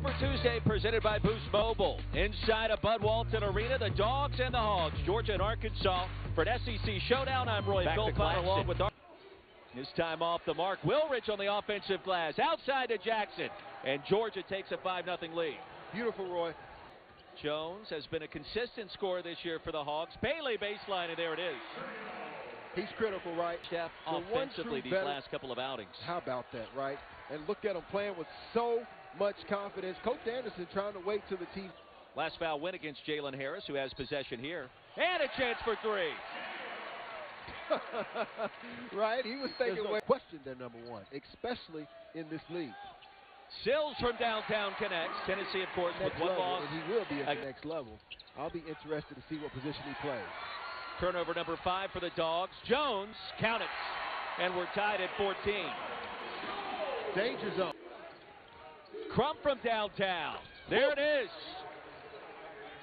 Super Tuesday presented by Boost Mobile. Inside of Bud Walton Arena, the Dogs and the Hogs, Georgia and Arkansas for an SEC showdown. I'm Roy Philpott along with this time off the mark. Wilrich on the offensive glass, outside to Jackson, and Georgia takes a 5-0 lead. Beautiful, Roy. Jones has been a consistent scorer this year for the Hogs. Bailey baseline, and there it is. He's critical, right? Steph offensively these last couple of outings. How about that, right? And look at him playing with so much confidence. Coach Anderson trying to wait to the team. Last foul win against Jalen Harris, who has possession here. And a chance for three. Right? He was thinking, no question they're number one, especially in this league. Sills from downtown connects. Tennessee, of course, with one loss. And he will be at the next level. I'll be interested to see what position he plays. Turnover number 5 for the Dogs. Jones, count it. And we're tied at 14. Danger zone. Crump from downtown. There it is.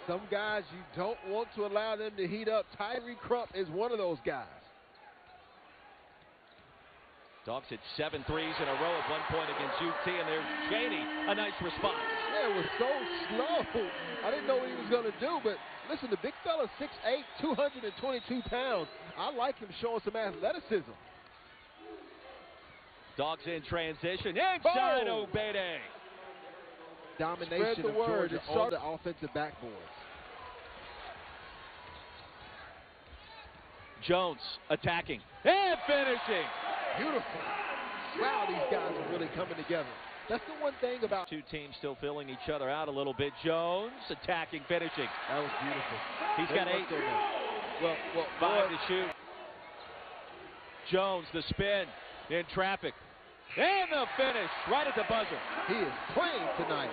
Some guys you don't want to allow them to heat up. Tyree Crump is one of those guys. Dogs hit 7 threes in a row at one point against UT, and there's Cheney, a nice response. Yeah, it was so slow. I didn't know what he was going to do, but listen, the big fella, 6'8", 222 pounds. I like him showing some athleticism. Dogs in transition, inside Obede. Domination of Georgia on the offensive backboards. Jones attacking and finishing. Beautiful. Wow, these guys are really coming together. That's the one thing about two teams still filling each other out a little bit. Jones attacking, finishing. That was beautiful. He's got 8. Well, 5 to shoot. Jones, the spin in traffic. And the finish right at the buzzer. He is playing tonight.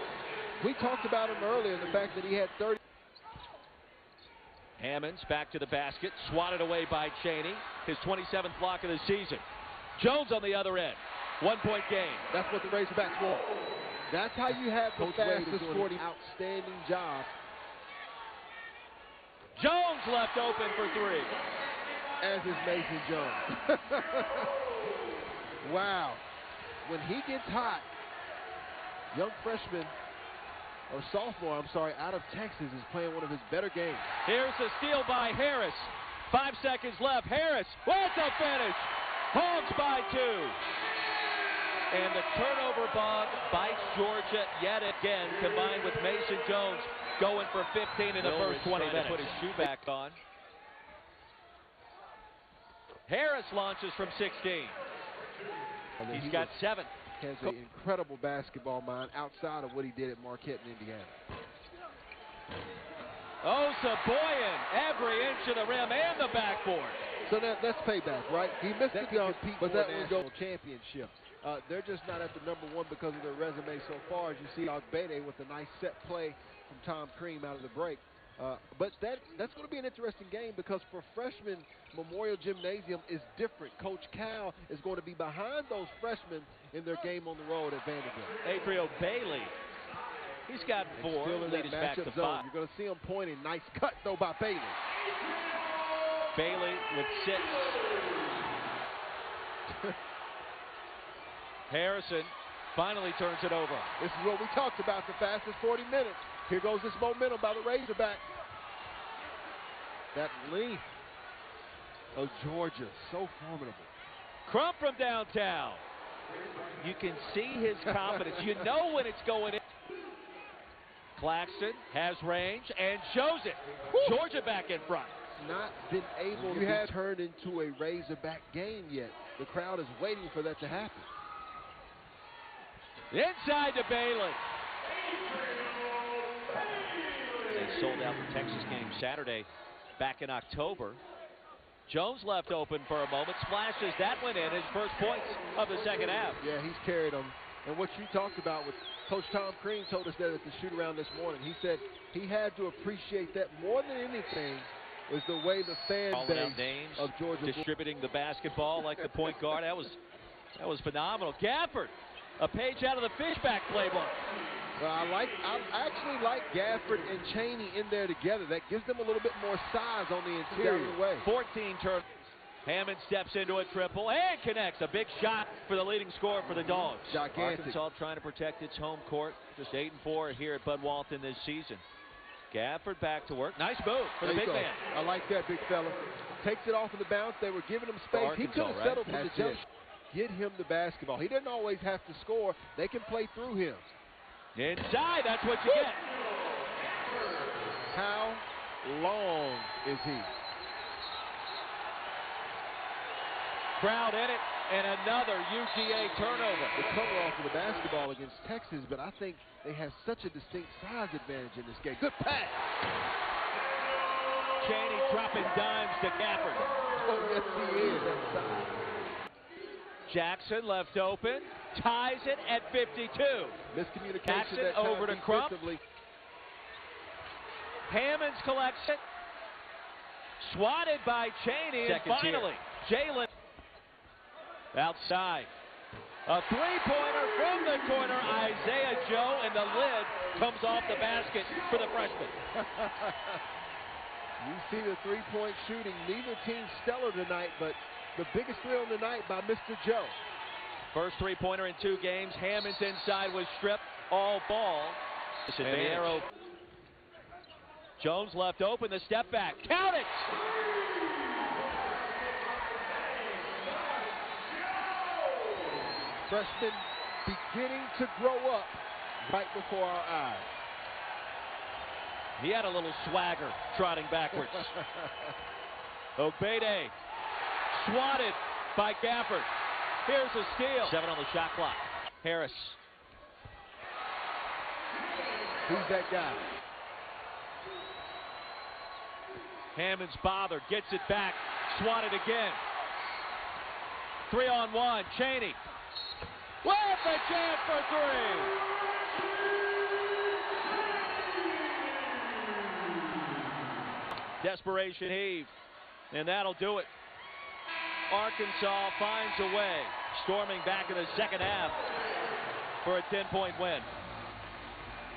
We talked about him earlier, the fact that he had 30. Hammonds back to the basket, swatted away by Cheney. His 27th block of the season. Jones on the other end. 1-point game. That's what the Razorbacks want. That's how you have the fastest 40. Outstanding job. Jones left open for 3. As is Mason Jones. Wow. When he gets hot, young freshman, or sophomore, I'm sorry, out of Texas is playing one of his better games. Here's the steal by Harris. 5 seconds left. Harris, where's the finish? Hogs by 2. And the turnover bug bites Georgia yet again, combined with Mason Jones going for 15 in the first 20 minutes. Put his shoe back on. Harris launches from 16. He's got 7. Has an incredible basketball mind outside of what he did at Marquette in Indiana. Oh, Saboyan, every inch of the rim and the backboard. So that's payback, right? He missed the dunk, but that was a championship. They're just not at the number 1 because of their resume so far. As you see, Obede with a nice set play from Tom Crean out of the break. But that's going to be an interesting game because for freshmen, Memorial Gymnasium is different. Coach Cal is going to be behind those freshmen in their game on the road at Vanderbilt. Adrio Bailey, he's got 4. Still in that matchup zone. You're going to see him pointing. Nice cut, though, by Bailey. Bailey with 6. Harrison finally turns it over. This is what we talked about, the fastest 40 minutes. Here goes this momentum by the Razorback. That length of Georgia, so formidable. Crump from downtown. You can see his confidence. You know when it's going in. Claxton has range and shows it. Woo. Georgia back in front. Not been able to turn into a Razorback game yet. The crowd is waiting for that to happen. Inside to Bailey. They sold out the Texas game Saturday back in October. Jones left open for a moment, splashes that one in, his first points of the second half. Yeah, he's carried them. And what you talked about with Coach Tom Crean told us that at the shoot-around this morning. He said he had to appreciate that more than anything was the way the fan base of Georgia distributing the basketball like the point guard. That was phenomenal. Gafford, a page out of the Fishback playbook. Well, I actually like Gafford and Cheney in there together. That gives them a little bit more size on the interior. 14 turnovers. Hammond steps into a triple and connects. A big shot for the leading scorer for the Dogs. Gigantic. Arkansas trying to protect its home court. Just 8-4 here at Bud Walton this season. Gafford back to work. Nice move for the big man. I like that, big fella. Takes it off of the bounce. They were giving him space. He could have settled for the jump. Get him the basketball. He doesn't always have to score. They can play through him. Inside, that's what you get. How long is he? Crowd in it, and another UGA turnover. The cover off of the basketball against Texas, but I think they have such a distinct size advantage in this game. Good pass. Chaney dropping dimes to Gafford. Oh, yes, he is. That side. Jackson left open, ties it at 52. Miscommunication Jackson that time over to Crump. Hammonds collects it. Swatted by Chaney, and finally, Jalen outside. A three-pointer from the corner, Isaiah Joe, and the lid comes off the basket for the freshman. You see the three-point shooting. Neither team stellar tonight, but the biggest thrill of the night by Mr. Joe. First three-pointer in 2 games. Hammond's inside was stripped. All ball. And the arrow. Jones left open. The step back. Count it! Freshman beginning to grow up right before our eyes. He had a little swagger trotting backwards. Obede swatted by Gafford. Here's a steal. 7 on the shot clock. Harris. Who's that guy? Hammond's bothered. Gets it back. Swatted again. 3-on-1. Chaney. With a chance for 3. Desperation heave. And that'll do it. Arkansas finds a way, storming back in the second half for a 10-point win.